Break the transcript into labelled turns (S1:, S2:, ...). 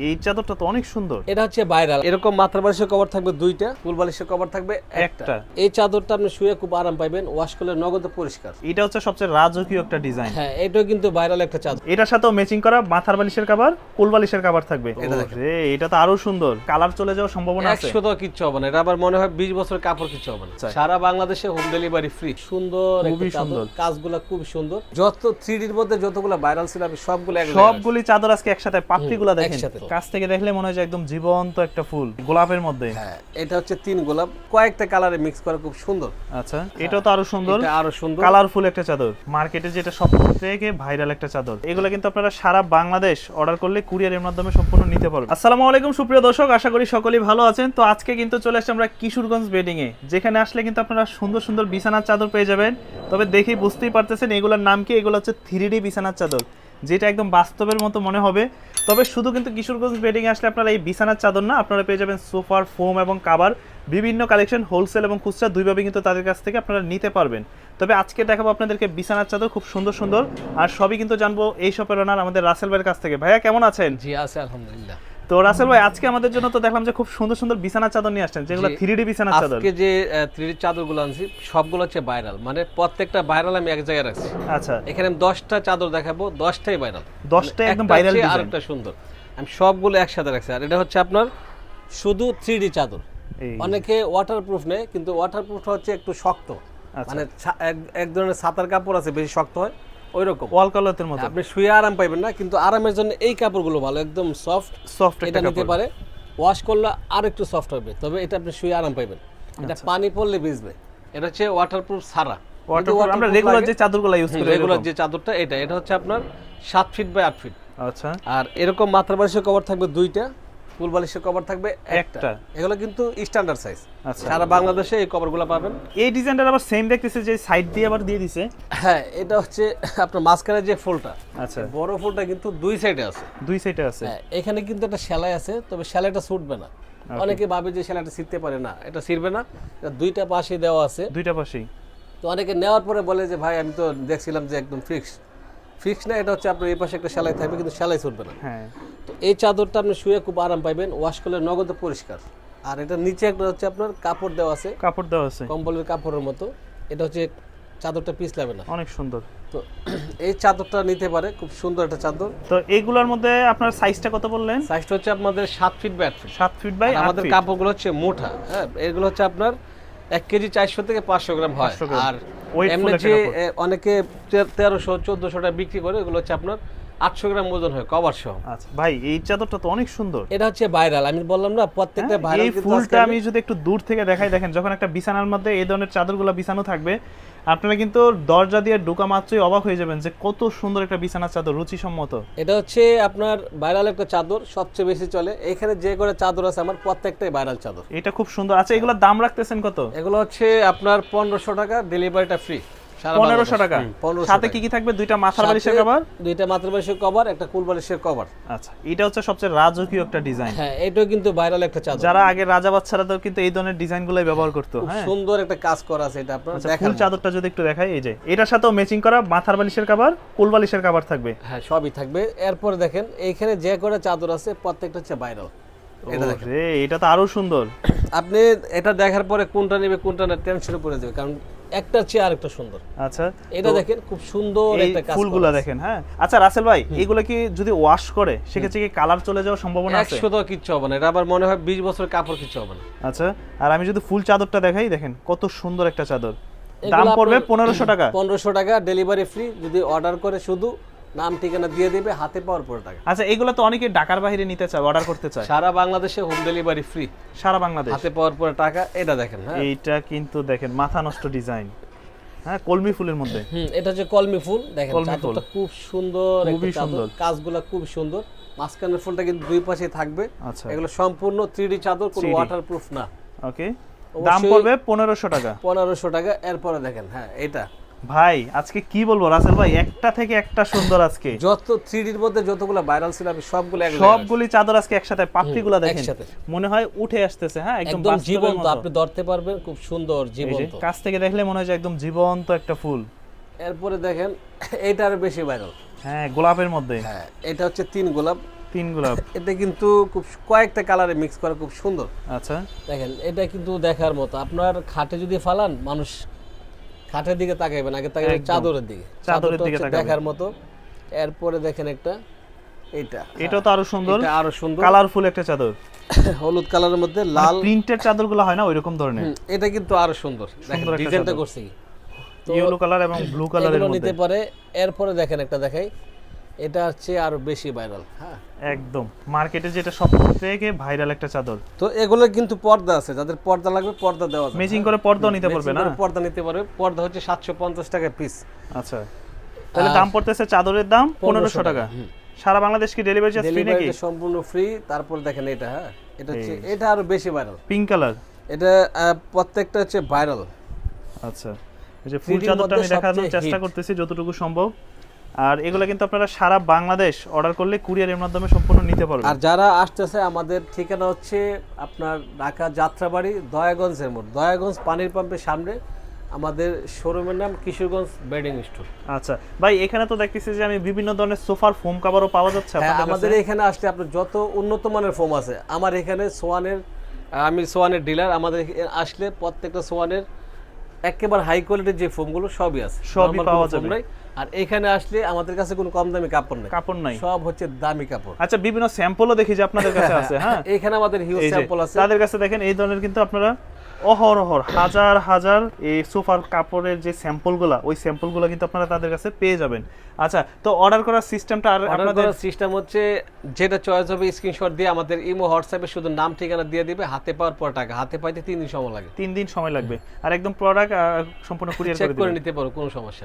S1: এই চাদরটা তো অনেক সুন্দর।
S2: এটা হচ্ছে ভাইরাল। এরকম মাথার বালিশের কভার থাকবে দুইটা, ফুল বালিশের কভার থাকবে একটা। এই চাদরটা আপনি শুয়ে খুব আরাম পাবেন, ওয়াশ করলে নগদে পরিষ্কার।
S1: এটা হচ্ছে সবচেয়ে রাজকীয় একটা ডিজাইন।
S2: হ্যাঁ, এটাও কিন্তু ভাইরাল একটা চাদর।
S1: এটার সাথেও ম্যাচিং করা মাথার বালিশের কভার, ফুল বালিশের কভার থাকবে। এটা তো আরো সুন্দর, কালার চলে যাওয়ার সম্ভাবনা আছে।
S2: 100 তো কিচ্ছু হবে না, এটা আবার মনে হয় 20 বছর কাপড় কিচ্ছু হবে না। সারা বাংলাদেশে হোম ডেলিভারি ফ্রি। সুন্দর একটা চাদর, কাজগুলো খুব সুন্দর। যত 3D এর মধ্যে যতগুলো ভাইরাল ছিল আমি
S1: সবগুলি চাদর আজকে একসাথে, পাপড়িগুলো দেখেন, কাছ থেকে দেখলে মনে হয় একদম জীবন্ত একটা ফুল গোলাপের মধ্যে।
S2: হ্যাঁ, এটা হচ্ছে 3 গোলাপ, কয়েকটা কালারে মিক্স করা, খুব সুন্দর।
S1: আচ্ছা, এটা তো আরো সুন্দর,
S2: এটা আরো সুন্দর,
S1: কালারফুল একটা চাদর। মার্কেটে যেটা সবথেকে ভাইরাল একটা চাদর। এগুলো কিন্তু আপনারা সারা বাংলাদেশ অর্ডার করলে কুরিয়ারের মাধ্যমে সম্পূর্ণ নিতে পারবেন। আসসালামু আলাইকুম সুপ্রিয় দর্শক, আশা করি সকলেই ভালো আছেন। তো আজকে কিন্তু চলে আসছে আমরা কিশোরগঞ্জ বেডিং এ, যেখানে আসলে কিন্তু আপনারা সুন্দর সুন্দর বিছানার চাদর পেয়ে যাবেন। তবে দেখেই বুঝতেই পারতেছেন এগুলোর নাম কি। এগুলো হচ্ছে 3D বিছানার চাদর, যেটা একদম বাস্তবের মতো মনে হবে। তবে শুধু কিন্তু কিশোরগঞ্জ বেডিং এ আসলে আপনারা এই বিছানার চাদর না, আপনারা পেয়ে যাবেন সোফার, ফোম এবং কাভার, বিভিন্ন কালেকশন, হোলসেল এবং খুচরা দুইভাবে কিন্তু তাদের কাছ থেকে আপনারা নিতে পারবেন। তবে আজকে দেখাবো আপনাদেরকে বিছানার চাদর, খুব সুন্দর সুন্দর, আর সবই কিন্তু জানবো এই শপের ওনার আমাদের রাসেল ভাইয়ের কাছ থেকে। ভাইয়া কেমন আছেন?
S2: জি আছে আলহামদুলিল্লাহ।
S1: তো রাসেল ভাই, আজকে আমাদের জন্য তো দেখলাম যে খুব সুন্দর সুন্দর বিছানার চাদর নিয়ে আসছেন, যেগুলো 3D বিছানার চাদর।
S2: আজকে যে 3D চাদরগুলো আনছি সবগুলো হচ্ছে ভাইরাল, মানে প্রত্যেকটা ভাইরাল আমি এক জায়গায় রাখছি।
S1: আচ্ছা,
S2: এখানে আমি 10টা চাদর দেখাবো, 10টাই ভাইরাল,
S1: 10টাই একদম ভাইরাল ডিজাইন,
S2: আর একটা সুন্দর। আমি সবগুলো একসাথে রাখছি। আর এটা হচ্ছে আপনার শুধু 3D চাদর। অনেকে ওয়াটারপ্রুফ নেয়, কিন্তু ওয়াটারপ্রুফটা হচ্ছে একটু শক্ত, মানে এক ধরনের ছাতার কাপড় আছে বেশি শক্ত হয়, ওইরকম
S1: ওয়াল কালারের মতো।
S2: আপনি শুয়ে আরাম পাইবেন না, কিন্তু আরামের জন্য এই কাপড়গুলো ভালো, একদম সফট এটা নিতে পারে। ওয়াশ করলে আর একটু সফট হবে, তবে এটা আপনি শুয়ে আরাম পাইবেন। এটা পানি পড়লে ভিজবে। এটা হচ্ছে ওয়াটারপ্রুফ ছাড়া।
S1: আমরা রেগুলার যে চাদরগুলো ইউজ করি,
S2: রেগুলার যে চাদরটা এটা হচ্ছে আপনার 7 ফিট বাই 8 ফিট।
S1: আচ্ছা,
S2: আর এরকম মাথার বালিশের কভার থাকবে দুইটা, ফুল বালিশের কভার থাকবে একটা। এগুলো কিন্তু স্ট্যান্ডার্ড সাইজ।
S1: আচ্ছা,
S2: সারা বাংলাদেশে এই কভারগুলো পাবেন।
S1: এই ডিজাইনটা আবার সেম দেখতেছে যে সাইড দিয়ে আবার দিয়ে দিছে।
S2: হ্যাঁ, এটা হচ্ছে আপনার মাঝখানে যে ফুলটা,
S1: আচ্ছা,
S2: বড় ফুলটা কিন্তু দুই সাইডে আছে।
S1: দুই সাইডে আছে।
S2: হ্যাঁ, এখানে কিন্তু একটা সেলাই আছে, তবে সেলাইটা ছুটবে না। অনেকে ভাবে যে সেলাইটা ছিঁড়তে পারে, না, এটা ছিঁড়বে না। এটা দুইটা পাশে দেওয়া আছে,
S1: দুইটা পাশেই।
S2: তো অনেকে নেওয়ার পরে বলে যে ভাই আমি তো দেখছিলাম যে একদম ফিক্স না। এটা হচ্ছে আপনার এই পাশে একটা সেলাই থাকবে, কিন্তু সেলাই ছুটবে না।
S1: হ্যাঁ,
S2: তো এই চাদরটা আপনি শুয়ে খুব আরাম পাইবেন, ওয়াশ করলে নগদে পরিষ্কার। আর এটা নিচে একটা হচ্ছে আপনার কাপড় দেওয়া আছে,
S1: কাপড় দেওয়া আছে
S2: কম্বলের কাপড়ের মতো। এটা হচ্ছে চাদরটা পিছলাবে না,
S1: অনেক সুন্দর।
S2: তো এই চাদরটা নিতে পারে, খুব সুন্দর একটা চাদর।
S1: তো এইগুলোর মধ্যে আপনার সাইজটা কত বললেন?
S2: সাইজটা হচ্ছে আমাদের 7 feet by 8 feet.
S1: 7 feet by 8 feet.
S2: আমাদের কাপড়গুলো হচ্ছে মোটা। হ্যাঁ, এগুলো হচ্ছে আপনার 1 কেজি 400 থেকে 500 গ্রাম হয়। আর এমনি যে অনেকে 1300 1400 টাকা বিক্রি করে, এগুলো হচ্ছে আপনার 800 গ্রাম ওজন হয় কভার সহ।
S1: আচ্ছা ভাই, এই চাদরটা তো অনেক সুন্দর।
S2: এটা হচ্ছে ভাইরাল, আমি বললাম না প্রত্যেকটা ভাইরাল।
S1: এই ফুলটা আমি যদি একটু দূর থেকে দেখাই, দেখেন যখন একটা বিছানার মধ্যে এই ধরনের চাদরগুলো বিছানো থাকবে, আপনারা কিন্তু দরজা দিয়ে ঢোকা মাত্রই অবাক হয়ে যাবেন যে কত সুন্দর একটা বিছানার চাদর, রুচিসম্মত।
S2: এটা হচ্ছে আপনার ভাইরাল একটা চাদর, সবচেয়ে বেশি চলে। এখানে যে করে চাদর আছে আমার প্রত্যেকটাই ভাইরাল চাদর।
S1: এটা খুব সুন্দর। আচ্ছা, এগুলোর দাম রাখতেছেন কত?
S2: এগুলো হচ্ছে আপনার 1500 টাকা, ডেলিভারিটা ফ্রি।
S1: 1500 টাকা। সাথে কি কি থাকবে? দুইটা মাথার বালিশের কভার,
S2: দুইটা মাথার বালিশের কভার, একটা কুল বালিশের কভার।
S1: আচ্ছা, এটা হচ্ছে সবচেয়ে রাজকীয় একটা ডিজাইন।
S2: হ্যাঁ, এটাও কিন্তু ভাইরাল একটা চাদর।
S1: যারা আগে রাজা বাদশারাও কিন্তু এই ধরনের ডিজাইনগুলোই ব্যবহার করতো।
S2: হ্যাঁ, সুন্দর একটা কাজ করা আছে। এটা আপনারা দেখেন,
S1: ফুল চাদরটা যদি একটু দেখাই, এই যে এটার সাথেও ম্যাচিং করা মাথার বালিশের কভার, কুল বালিশের কভার থাকবে।
S2: হ্যাঁ, সবই থাকবে। এরপর দেখেন এইখানে যে করে চাদর আছে প্রত্যেকটা হচ্ছে ভাইরাল। এটা দেখেন,
S1: এটা তো আরো সুন্দর।
S2: আপনি এটা দেখার পরে কোনটা নেবে কোনটা না টেনশনে পড়ে যাবে, কারণ একটা চেয়ে আরেকটা সুন্দর।
S1: আচ্ছা,
S2: এটা দেখেন খুব সুন্দর একটা কাজ,
S1: ফুলগুলো দেখেন। হ্যাঁ, আচ্ছা রাসেল ভাই, এগুলো কি যদি ওয়াশ করে সেক্ষেত্রে কি কালার চলে যাওয়ার সম্ভাবনা আছে?
S2: 100 তো কিচ্ছু হবে না, এটা আবার মনে হয় 20 বছর কাপড় কিচ্ছু হবে না।
S1: আচ্ছা, আর আমি যদি ফুল চাদরটা দেখাই, দেখেন কত সুন্দর একটা চাদর। দাম পড়বে 1500 টাকা।
S2: 1500 টাকা, ডেলিভারি ফ্রি। যদি অর্ডার করে শুধু নাম ঠিকানা দিয়ে দিবে, হাতে পাওয়ার পর টাকা।
S1: আচ্ছা, এগুলো তো অনেকে ঢাকার বাইরে নিতে চায়, অর্ডার করতে চায়।
S2: সারা বাংলাদেশে হোম ডেলিভারি ফ্রি,
S1: সারা বাংলাদেশ,
S2: হাতে পাওয়ার পর টাকা। এটা দেখেন, হ্যাঁ
S1: এইটা কিন্তু দেখেন মাথা নষ্ট ডিজাইন। হ্যাঁ, কলমি ফুলের মধ্যে।
S2: এটা হচ্ছে কলমি ফুল। দেখেন চাদরটা খুব সুন্দর,
S1: খুবই সুন্দর,
S2: কাজগুলো খুব সুন্দর। মাঝখানের ফুলটা কিন্তু দুই পাশে থাকবে।
S1: আচ্ছা,
S2: এগুলো সম্পূর্ণ 3D চাদর, কোনো ওয়াটারপ্রুফ না।
S1: ওকে, দাম পড়বে 1500 টাকা।
S2: 1500 টাকা। এরপরে দেখেন, হ্যাঁ এটা
S1: ভাই আজকে কি বলবো রাসেল ভাই, একটা থেকে একটা সুন্দর। আজকে
S2: যত 3D এর মধ্যে যতগুলো ভাইরাল ছিল আমি
S1: সবগুলি চাদর আজকে একসাথে, পাপড়িগুলো দেখেন মনে হয় উঠে আসতেছে। হ্যাঁ, একদম
S2: জীবন্ত, আপনি ধরতে পারবেন, খুব সুন্দর জীবন্ত।
S1: কাছ থেকে দেখলে মনে হয় একদম জীবন্ত একটা ফুল।
S2: এরপরে দেখেন এইটার বেশি ভাইরাল।
S1: হ্যাঁ, গোলাপের মধ্যে।
S2: হ্যাঁ, এটা হচ্ছে 3 গোলাপ,
S1: তিন গোলাপ।
S2: এটা কিন্তু খুব কয়েকটা কালারে মিক্স করা, খুব সুন্দর।
S1: আচ্ছা,
S2: দেখেন এটা কিন্তু দেখার মতো। আপনার খাটে যদি ফালান, মানুষ খাটের দিকে তাকাইবেন, আগে তাকাইবেন চাদরের দিকে।
S1: চাদরের দিকে তাকাবেন,
S2: দেখার মতো। এরপরে দেখেন একটা,
S1: এটা তো আরো সুন্দর,
S2: এটা আরো সুন্দর,
S1: কালারফুল একটা চাদর,
S2: হলুদ কালারের মধ্যে লাল
S1: প্রিন্টেড চাদরগুলো হয় না ওইরকম ধরনের।
S2: এটা কিন্তু আরো সুন্দর। দেখেন ডিজাইনটা করছে কি,
S1: ইয়েলো কালার এবং ব্লু কালারের মধ্যে
S2: নিতে পারে। এরপরে দেখেন একটা দেখাই, এটা হচ্ছে আরো বেশি ভাইরাল। হ্যাঁ,
S1: একদম মার্কেটে যেটা সবথেকে ভাইরাল একটা চাদর।
S2: তো এগুলো কিন্তু পর্দা আছে, যাদের পর্দা লাগবে পর্দা দেওয়া যাবে,
S1: ম্যাচিং করে পর্দাও নিতে পারবে না,
S2: পর্দা নিতে পারবে। পর্দা হচ্ছে 750 টাকা পিস।
S1: আচ্ছা, তাহলে দাম পড়তেছে চাদরের দাম 1500 টাকা। সারা বাংলাদেশ কি ডেলিভারি চার্জ ফ্রি নাকি?
S2: সম্পূর্ণ ফ্রি। তারপর দেখেন এটা, হ্যাঁ এটা হচ্ছে, এটা আরো বেশি ভাইরাল,
S1: পিঙ্ক কালার।
S2: এটা প্রত্যেকটা হচ্ছে ভাইরাল।
S1: আচ্ছা, এই যে ফুল চাদরটা আমি দেখানোর চেষ্টা করতেছি যতটুকু সম্ভব। আর এগুলো কিন্তু আপনারা সারা বাংলাদেশ অর্ডার করলে কুরিয়ারের মাধ্যমে সম্পূর্ণ নিতে পারবেন।
S2: আর যারা আসতেছে, আমাদের ঠিকানা হচ্ছে আপনার ঢাকা যাত্রাবাড়ি, দয়াগঞ্জের মোড়, দয়াগঞ্জ পানির পাম্পের সামনে। আমাদের শোরুমের নাম কিশোরগঞ্জ বেডিং স্টোর।
S1: আচ্ছা ভাই, এখানে তো দেখতেছি যে আমি বিভিন্ন ধরনের সোফার ফোম কভারও পাওয়া যাচ্ছে আপনাদের কাছে।
S2: আমাদের এখানে আসলে আপনার যত উন্নত মানের ফোম আছে, আমার এখানে সোয়ানের, আমি সোয়ানের ডিলার। আমাদের আসলে প্রত্যেকটা সোয়ানের একেবারে হাই কোয়ালিটির যে ফোমগুলো সবই আছে,
S1: সবই পাওয়া যাবে।
S2: আর এখানে আসলে আমাদের কাছে কোনো কম দামি কাপড় নাই, সব হচ্ছে দামি কাপড়।
S1: আচ্ছা, বিভিন্ন স্যাম্পলও দেখি যে আপনাদের কাছে আছে। হ্যাঁ,
S2: এখানে আমাদের হিউজ স্যাম্পল আছে।
S1: তাদের কাছে দেখেন এই ধরনের কিন্তু আপনারা অহরহ হাজার হাজার এই সোফার কাপড়ের যে স্যাম্পলগুলো, ওই স্যাম্পলগুলো কিন্তু আপনারা তাদের কাছে পেয়ে যাবেন। আচ্ছা, তো অর্ডার করার সিস্টেমটা আর আপনাদের
S2: সিস্টেম হচ্ছে, যেটা চয়েস হবে স্ক্রিনশট দিয়ে আমাদের ইমো হোয়াটসঅ্যাপে শুধু নাম ঠিকানা দিয়ে দিবে, হাতে পাওয়ার পর টাকা। হাতে পাইতে 3 দিন সময় লাগে।
S1: 3 দিন সময় লাগবে, আর একদম প্রোডাক্ট সম্পূর্ণ কুরিয়ার
S2: চেক করে নিতে পারো, কোনো সমস্যা নেই।